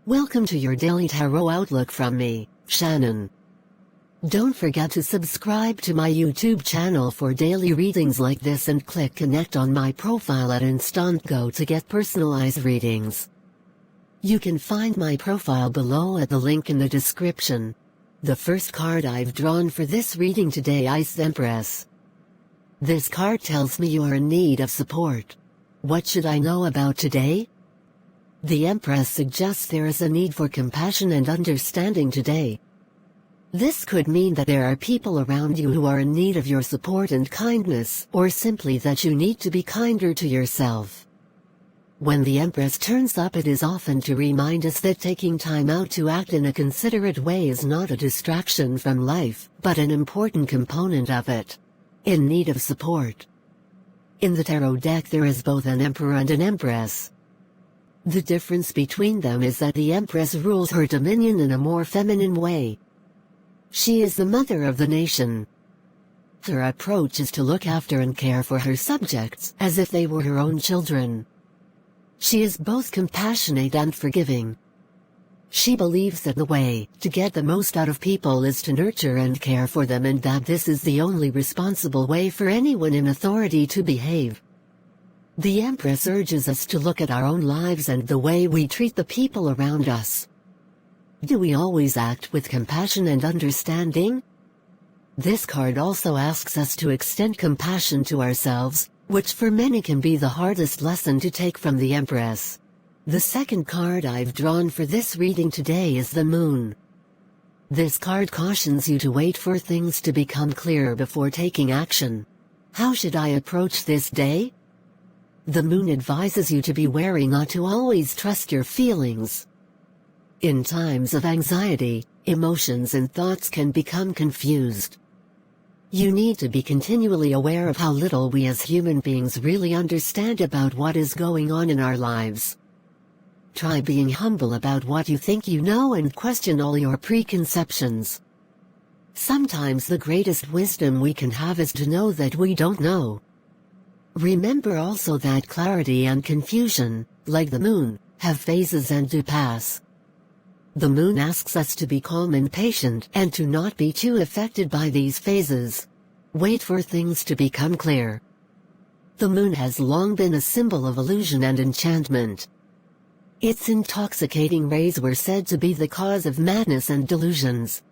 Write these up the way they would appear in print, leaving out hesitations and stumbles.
Welcome to your daily tarot outlook from me, Shannon. Don't forget to subscribe to my YouTube channel for daily readings like this and click connect on my profile at Instantgo to get personalized readings. You can find my profile below at the link in the description. The first card I've drawn for this reading today is the Empress. This card tells me you are in need of support. What should I know about today? The Empress suggests there is a need for compassion and understanding today. This could mean that there are people around you who are in need of your support and kindness, or simply that you need to be kinder to yourself. When the Empress turns up, it is often to remind us that taking time out to act in a considerate way is not a distraction from life, but an important component of it. In need of support. In the tarot deck there is both an Emperor and an Empress. The difference between them is that the Empress rules her dominion in a more feminine way. She is the mother of the nation. Her approach is to look after and care for her subjects as if they were her own children. She is both compassionate and forgiving. She believes that the way to get the most out of people is to nurture and care for them, and that this is the only responsible way for anyone in authority to behave. The Empress urges us to look at our own lives and the way we treat the people around us. Do we always act with compassion and understanding? This card also asks us to extend compassion to ourselves, which for many can be the hardest lesson to take from the Empress. The second card I've drawn for this reading today is the Moon. This card cautions you to wait for things to become clear before taking action. How should I approach this day? The Moon advises you to be wary not to always trust your feelings. In times of anxiety, emotions and thoughts can become confused. You need to be continually aware of how little we as human beings really understand about what is going on in our lives. Try being humble about what you think you know and question all your preconceptions. Sometimes the greatest wisdom we can have is to know that we don't know. Remember also that clarity and confusion, like the Moon, have phases and do pass. The Moon asks us to be calm and patient and to not be too affected by these phases. Wait for things to become clear. The Moon has long been a symbol of illusion and enchantment. Its intoxicating rays were said to be the cause of madness and delusions.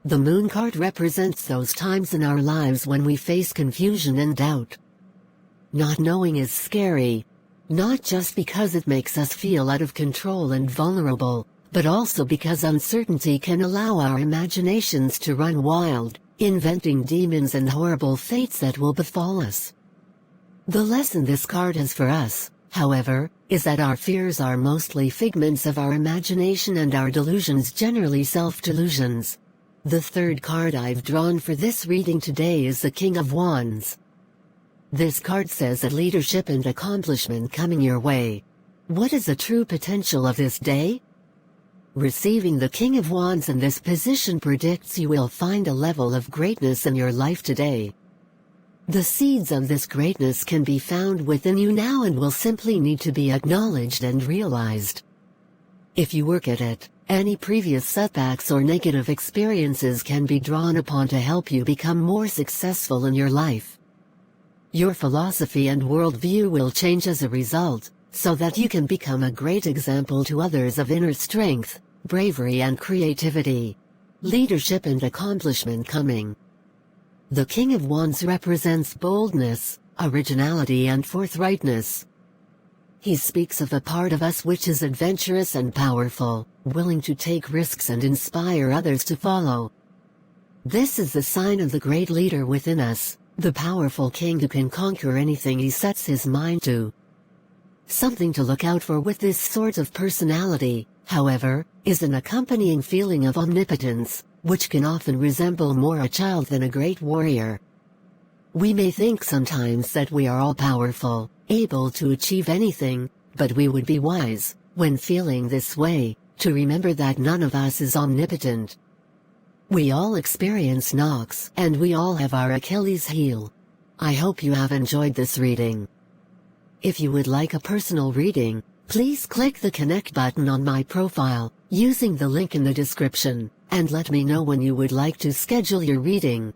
The Moon card represents those times in our lives when we face confusion and doubt. Not knowing is scary, not just because it makes us feel out of control and vulnerable, but also because uncertainty can allow our imaginations to run wild, inventing demons and horrible fates that will befall us. The lesson this card has for us, however, is that our fears are mostly figments of our imagination and our delusions generally self-delusions. The third card I've drawn for this reading today is the King of Wands. This card says that leadership and accomplishment coming your way. What is the true potential of this day? Receiving the King of Wands in this position predicts you will find a level of greatness in your life today. The seeds of this greatness can be found within you now and will simply need to be acknowledged and realized. If you work at it, any previous setbacks or negative experiences can be drawn upon to help you become more successful in your life. Your philosophy and worldview will change as a result, so that you can become a great example to others of inner strength, bravery and creativity. Leadership and accomplishment coming. The King of Wands represents boldness, originality and forthrightness. He speaks of a part of us which is adventurous and powerful, willing to take risks and inspire others to follow. This is the sign of the great leader within us, the powerful king who can conquer anything he sets his mind to. Something to look out for with this sort of personality, however, is an accompanying feeling of omnipotence, which can often resemble more a child than a great warrior. We may think sometimes that we are all-powerful, able to achieve anything, but we would be wise, when feeling this way, to remember that none of us is omnipotent. We all experience knocks, and we all have our Achilles heel. I hope you have enjoyed this reading. If you would like a personal reading, Please click the connect button on my profile, using the link in the description, and let me know when you would like to schedule your reading.